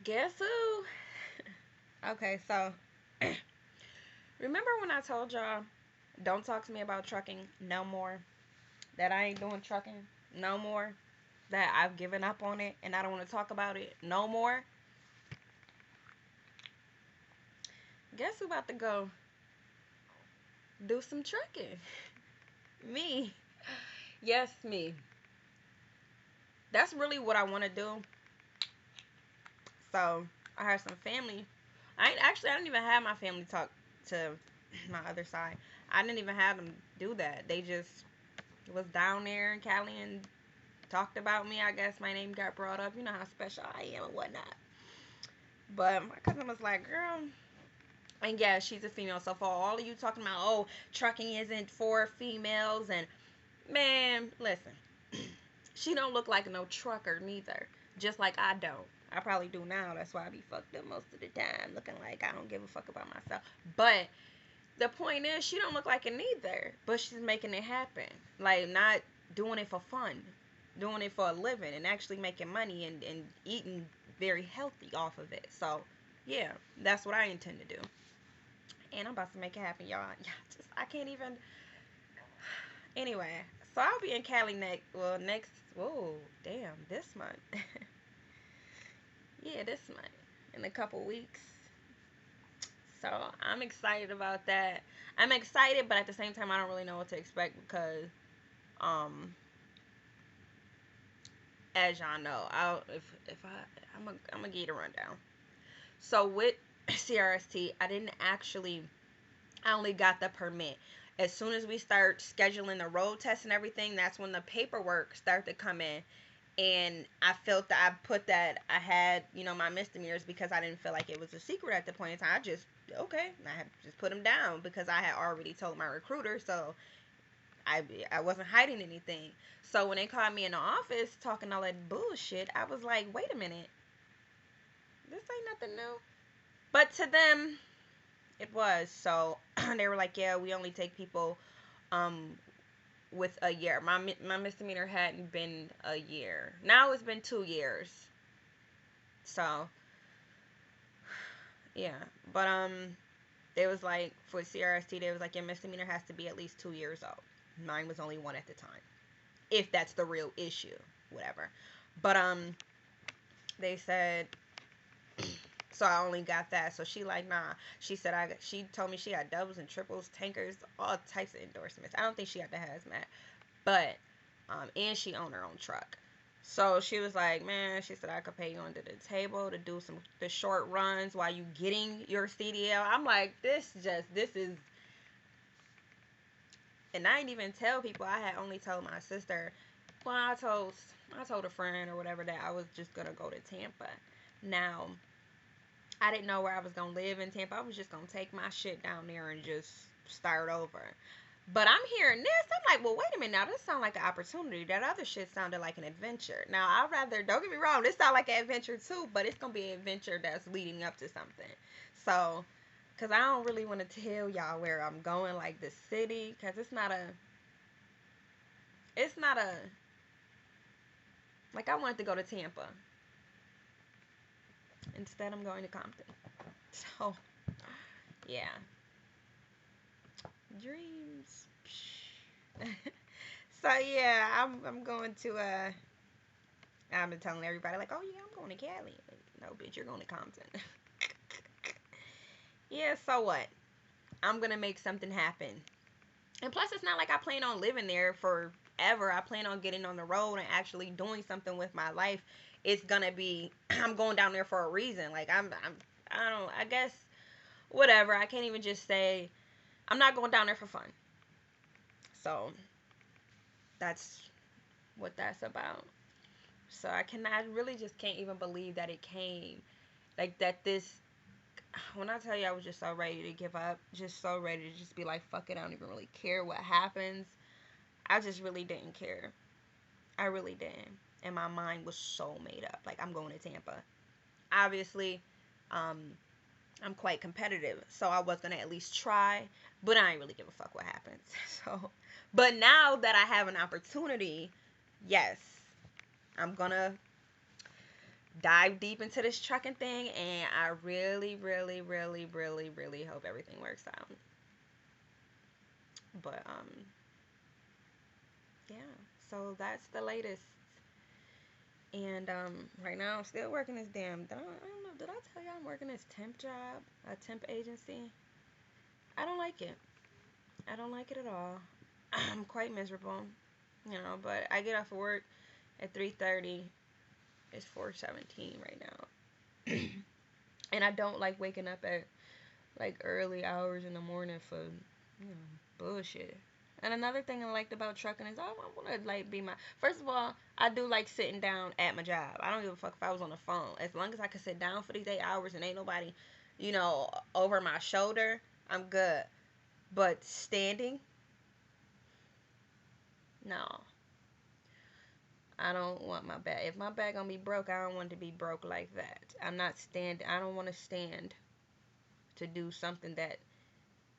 Guess who? Okay, so remember when I told y'all don't talk to me about trucking no more? That I ain't doing trucking no more? That I've given up on it and I don't want to talk about it no more? Guess who about to go do some trucking? Me. Yes, me. That's really what I want to do. So I have some family. I didn't even have my family talk to my other side. I didn't even have them do that. They just was down there in Cali and talked about me. I guess my name got brought up. You know how special I am and whatnot. But my cousin was like, girl, and yeah, she's a female. So for all of you talking about, oh, trucking isn't for females, and man, listen, she don't look like no trucker neither. Just like I don't. I probably do now. That's why I be fucked up most of the time, looking like I don't give a fuck about myself. But the point is, she don't look like it neither. But she's making it happen. Like not doing it for fun, doing it for a living, and actually making money and eating very healthy off of it. So yeah, that's what I intend to do. And I'm about to make it happen, y'all. Yeah, just I can't even. Anyway, so I'll be in Cali next. Whoa, damn, this month. Yeah, this month in a couple weeks. So I'm excited about that. I'm excited, but at the same time, I don't really know what to expect because, um, as y'all know, if I'm gonna get a rundown. So with CRST, I didn't actually. I only got the permit. As soon as we start scheduling the road test and everything, that's when the paperwork started to come in. And I felt that I put that I had, my misdemeanors because I didn't feel like it was a secret at the point in time. I just okay, I had just put them down because I had already told my recruiter, so I wasn't hiding anything. So when they called me in the office talking all that bullshit, I was like, wait a minute, this ain't nothing new. But to them, it was. So they were like, yeah, we only take people um with a year. My misdemeanor hadn't been a year. Now it's been 2 years. So yeah, but they was like for CRST, they was like your misdemeanor has to be at least 2 years old. Mine was only one at the time, if that's the real issue, whatever. But they said so I only got that. So she like nah. She said she told me she got doubles and triples, tankers, all types of endorsements. I don't think she got the hazmat, but and she owned her own truck. So she was like, man, she said I could pay you under the table to do some the short runs while you getting your CDL. I'm like, this is, and I didn't even tell people. I had only told my sister. Well, I told a friend or whatever that I was just gonna go to Tampa. Now I didn't know where I was gonna live in Tampa. I was just gonna take my shit down there and just start over. But I'm hearing this. I'm like, well, wait a minute. Now this sounds like an opportunity. That other shit sounded like an adventure. Now I'd rather. Don't get me wrong. This sounds like an adventure too, but it's gonna be an adventure that's leading up to something. So, cause I don't really want to tell y'all where I'm going, like the city, cause it's not a like I wanted to go to Tampa. Instead, I'm going to Compton. So, yeah, dreams. So yeah, I'm going to I've been telling everybody like, oh yeah, I'm going to Cali. No, bitch, you're going to Compton. Yeah, so what? I'm gonna make something happen. And plus, it's not like I plan on living there forever. I plan on getting on the road and actually doing something with my life. It's gonna be I'm going down there for a reason. Like I don't. I guess whatever. I can't even just say I'm not going down there for fun. So that's what that's about. So I really just can't even believe that it came like that. This when I tell you I was just so ready to give up, just so ready to just be like, fuck it, I don't even really care what happens. I just really didn't care. I really didn't. And my mind was so made up. Like, I'm going to Tampa. Obviously, um, I'm quite competitive, so I was gonna at least try, but I ain't really give a fuck what happens. So, but now that I have an opportunity, yes, I'm gonna dive deep into this trucking thing, and I really, really, really, really, really hope everything works out. But yeah. So that's the latest. And right now I'm still working this damn. I don't know. Did I tell you I'm working this temp job, a temp agency? I don't like it. I don't like it at all. I'm quite miserable, you know. But I get off of work at 3:30. It's 4:17 right now, and I don't like waking up at like early hours in the morning for bullshit. And another thing I liked about trucking is I want to like be my. First of all, I do like sitting down at my job. I don't give a fuck if I was on the phone. As long as I can sit down for these 8 hours and ain't nobody, over my shoulder, I'm good. But standing, no. I don't want my back. If my back gonna be broke, I don't want it to be broke like that. I'm not stand. I don't want to stand to do something that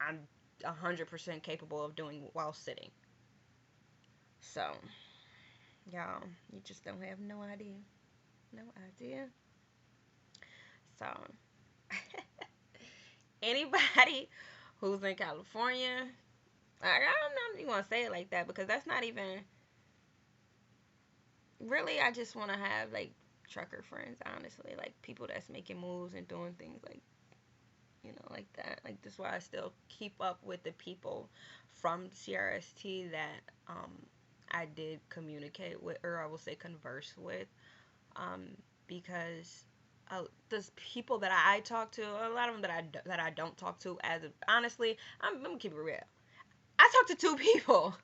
I'm 100% capable of doing while sitting. So, y'all, you just don't have no idea. No idea. So, anybody who's in California, I don't know if you want to say it like that because that's not even really. I just want to have like trucker friends, honestly, like people that's making moves and doing things like that. Like that's why I still keep up with the people from CRST that I did communicate with, or I will say converse with, um, because there's people that I talk to, a lot of them that I don't talk to. Honestly, I'm gonna keep it real. I talk to two people.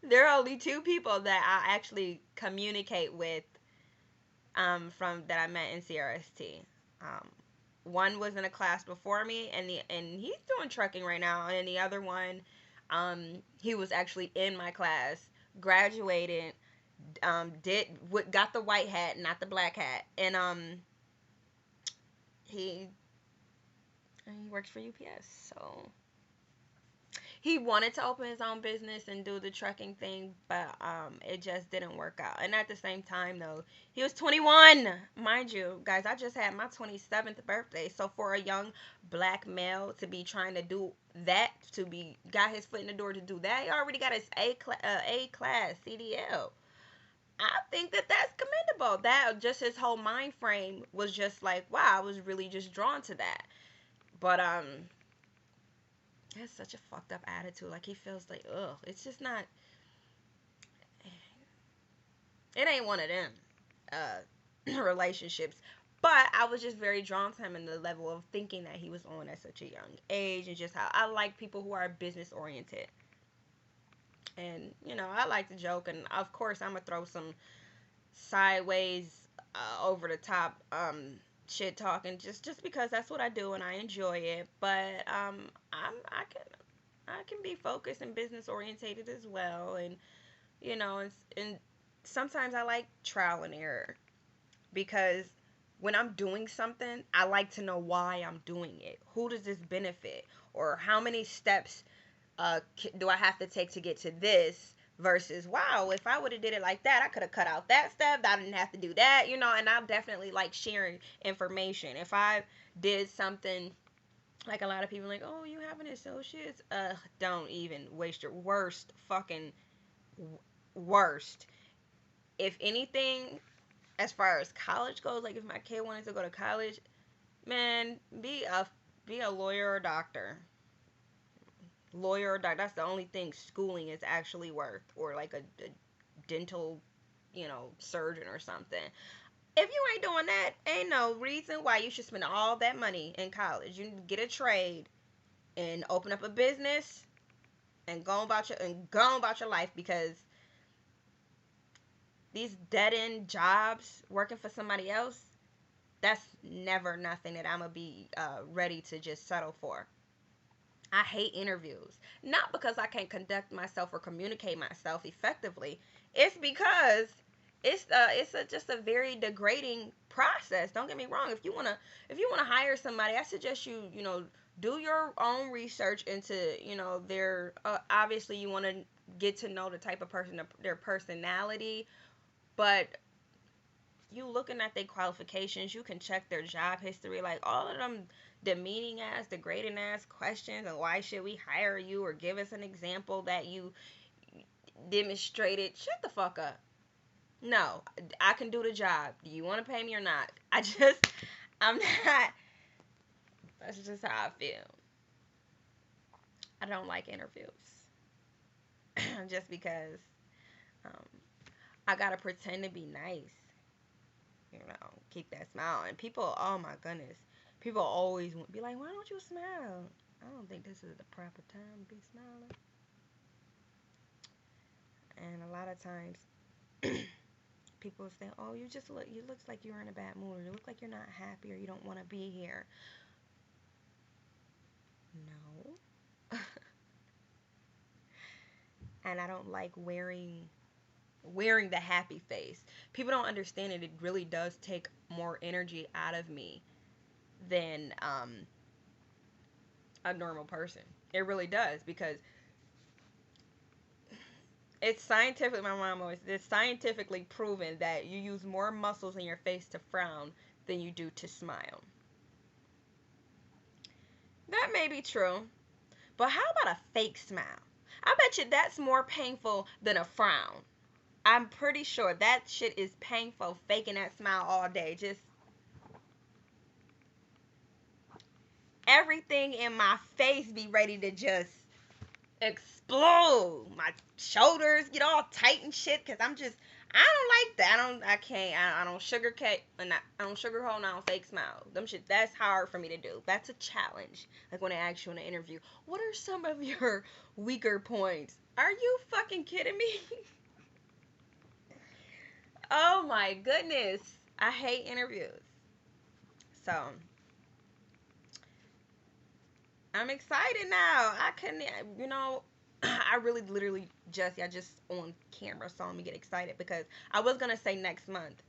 There are only two people that I actually communicate with, from that I met in CRST. Um, One was in a class before me, and he's doing trucking right now, and the other one, he was actually in my class, graduated, did what got the white hat, not the black hat, and he he works for UPS. So he wanted to open his own business and do the trucking thing, but it just didn't work out. And at the same time, though, he was 21, mind you, guys. I just had my 27th birthday, so for a young black male to be trying to do that, to be got his foot in the door to do that, he already got his A class CDL. I think that that's commendable. That just his whole mind frame was just like, wow, I was really just drawn to that. But he has such a fucked up attitude. Like he feels like, ugh, it's just not. It ain't one of them relationships. But I was just very drawn to him in the level of thinking that he was on at such a young age, and just how I like people who are business oriented. And I like to joke, and of course I'm gonna throw some sideways, over the top, shit talking, just because that's what I do and I enjoy it. But I can be focused and business orientated as well, and and sometimes I like trial and error, because when I'm doing something, I like to know why I'm doing it. Who does this benefit? Or how many steps do I have to take to get to this? Versus, wow, if I would have did it like that, I could have cut out that step. I didn't have to do that, And I definitely like sharing information. If I did something like a lot of people like, oh, you have an associate's? Don't even waste your worst. If anything, as far as college goes, like if my kid wanted to go to college, man, be a lawyer or doctor. Lawyer or doctor. That's the only thing schooling is actually worth, or like a dental, surgeon or something. If you ain't doing that, ain't no reason why you should spend all that money in college. You get a trade and open up a business and go about your life, because these dead end jobs working for somebody else, that's never nothing that I'm gonna be ready to just settle for. I hate interviews. Not because I can't conduct myself or communicate myself effectively. It's because just a very degrading process. Don't get me wrong. If you wanna hire somebody, I suggest you do your own research into their obviously you want to get to know the type of person, their personality, but you looking at their qualifications, you can check their job history, like all of them demeaning ass, degrading ass questions, and why should we hire you or give us an example that you demonstrated. Shut the fuck up. No, I can do the job. Do you want to pay me or not? I'm not. That's just how I feel. I don't like interviews just because um, I gotta pretend to be nice, keep that smile. And people, oh my goodness, people always be like, why don't you smile? I don't think this is the proper time to be smiling. And a lot of times, people say, oh, you looks like you're in a bad mood, or you look like you're not happy, or you don't want to be here. No. And I don't like wearing the happy face. People don't understand it. It really does take more energy out of me than a normal person. It really does, because it's scientifically proven that you use more muscles in your face to frown than you do to smile. That may be true, but how about a fake smile? I bet you that's more painful than a frown. I'm pretty sure that shit is painful, faking that smile all day. Just everything in my face be ready to just explode. My shoulders get all tight and shit because I don't like that. I can't, I don't sugarcoat, and I don't sugarcoat, and I don't fake smile. Them shit, that's hard for me to do. That's a challenge. Like when they ask you in an interview, what are some of your weaker points? Are you fucking kidding me? Oh my goodness. I hate interviews. So, I'm excited now. I couldn't, I really literally I just on camera saw me get excited because I was going to say next month,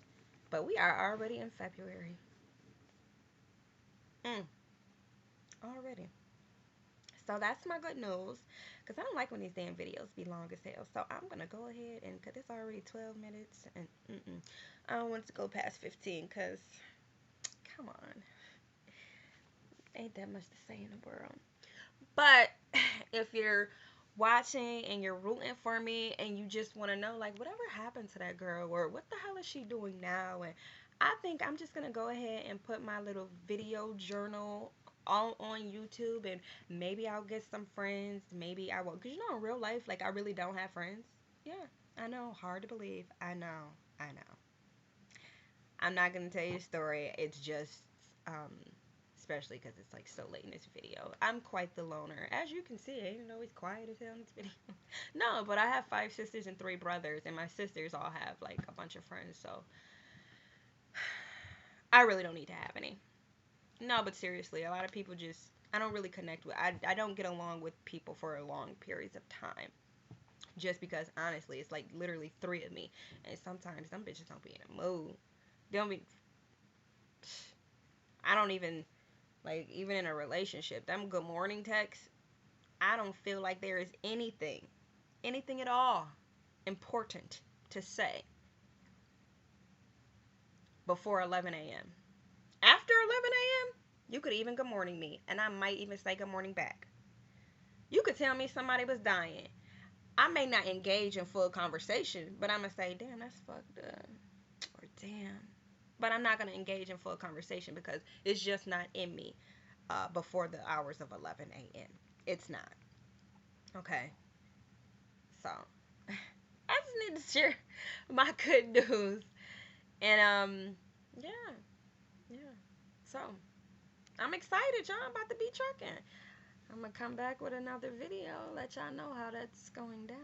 but we are already in February. Mm, already. So that's my good news, because I don't like when these damn videos be long as hell. So I'm going to go ahead and, because it's already 12 minutes, and I don't want it to go past 15, because, come on. Ain't that much to say in the world. But if you're watching and you're rooting for me and you just want to know, like, whatever happened to that girl, or what the hell is she doing now, and I think I'm just going to go ahead and put my little video journal all on YouTube, and maybe I'll get some friends. Maybe I will, because in real life, like, I really don't have friends. Yeah, I know, hard to believe. I know. I'm not going to tell you a story. It's just, um, especially because it's like so late in this video. I'm quite the loner. As you can see, I ain't always quiet as hell in this video. No, but I have 5 sisters and 3 brothers, and my sisters all have like a bunch of friends, so I really don't need to have any. No, but seriously, a lot of people just, I don't really connect with, I don't get along with people for long periods of time. Just because, honestly, it's like literally 3 of me, and sometimes some bitches don't be in a mood. They don't be, I don't even, like, even in a relationship, them good morning texts, I don't feel like there is anything at all important to say before 11 a.m. After 11 a.m., you could even good morning me, and I might even say good morning back. You could tell me somebody was dying. I may not engage in full conversation, but I'm going to say, damn, that's fucked up. Or damn. But I'm not going to engage in full conversation because it's just not in me before the hours of 11 a.m. It's not. Okay? So, I just need to share my good news. And, yeah. Yeah. So, I'm excited, y'all. I'm about to be trucking. I'm going to come back with another video, let y'all know how that's going down.